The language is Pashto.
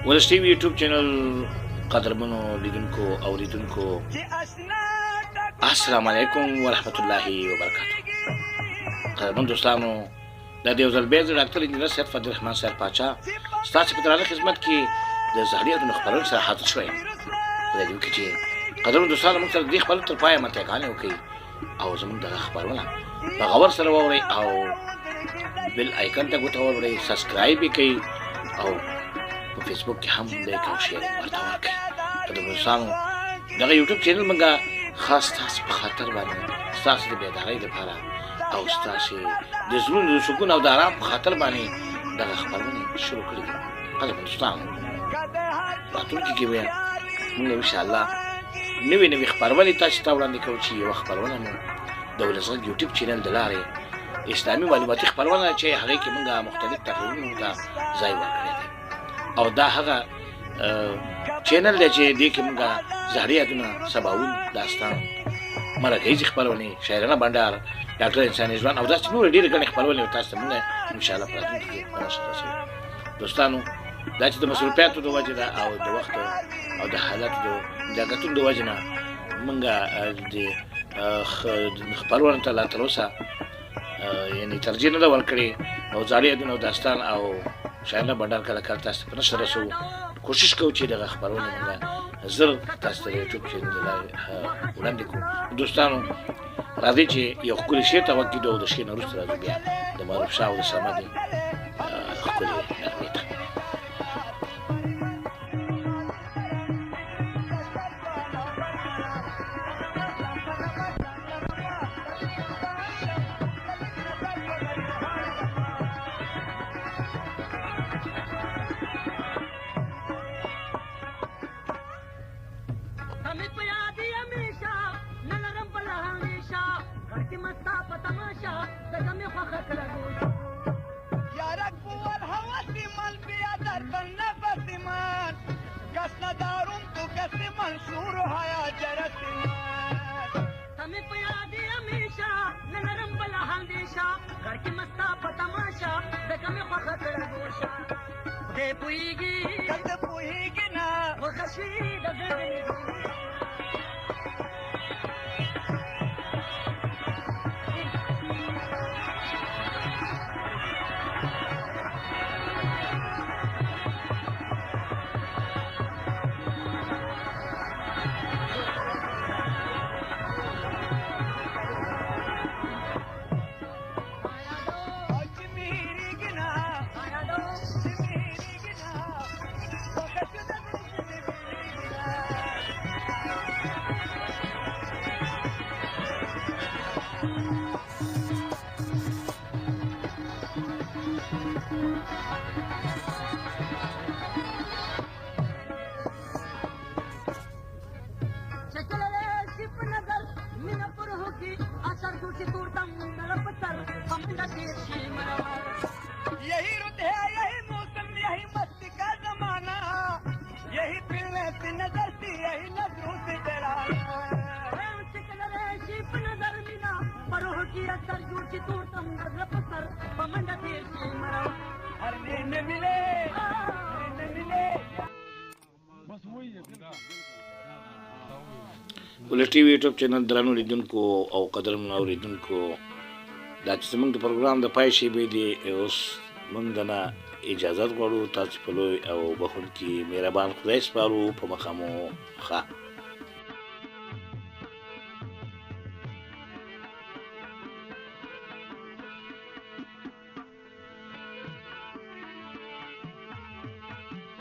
ولس ټي وي یوټیوب چینل قدرمنو لیدونکو او لیدونکو السلام علیکم ورحمت الله وبرکاته. قدرمن دوستانو د دې ځل به ډاکټر انجینر سید فضل الرحمن صاحب پاچا ستاسو په درانه خدمت کې د زهري د خبرونو سره حاضر شوی. د دې کې چې قدرمن دوستانو موږ سره د خپل تر پای مته غانې وکي او زموږ د خبرونه په غور سره ووري او بل آیکن ته ګوتوري سبسکرایب کړئ او په فیسبوک کې هم لایک او شیر ورته ورکړئ. قدرمن دوستانو دغه یوټیوب چینل موږ خاص تاسو په خاطر باندې تاسو د بیدارۍ لپاره او تاسو د زړونو د سکون او د آرام په خاطر باندې دغه خبرونه شروع کړې دي. قدرمن دوستانو راتلونکي کې به موږ ان شاء الله نوې خبرونه تاسو ته وړاندې کوو چې یو خبرونه مو د ولسغږ یوټیوب چینل د لارې اسلامي معلوماتي خبرونه چې هغه کې موږ مختلف تقریرونه ته ځای ورکړی دی او دا هغه چینل دی چې دې کې موږ زهري یادونه سباوون داستان مرکزي خبرونه شاعرانه بندر ډاکټر انساني ژوند او داسې نور ډېرې ګڼې خبرونه تاسو ته موږ ان شاء الله په راتلونکي کې راشي. دوستانو دا چې د مصروفیاتو د وجې ده او د وخت او د حالاتو د ځانګړتون د وجې نه موږ د خبرونو ته لا تر اوسه یعنی ترجیح نه ده ورکړې او زهري یادونه داستان او شاعرانه بندر کله کله تاسو ته نشر رسو. کوشش کوو چې دغه خبرونه موږ زر تاسو ته یوټیوب چینل له وړاندې کوو. دوستانو راځي چې یو ښکلي شعر ته وکړو او د شعر نه وروسته راځو بیا د معروف شاه او د صمدي ښکلي نغمې ته. ولس ټي وي یوټیوب چینل درنو لیدونکو او قدرمنو اوریدونکو دا چې زموږ د پروګرام د پای شیبې دی اوس موږ نه اجازت غواړو تاسو په لوی او بخښونکي مهربان خدای سپارو په مخه مو ښه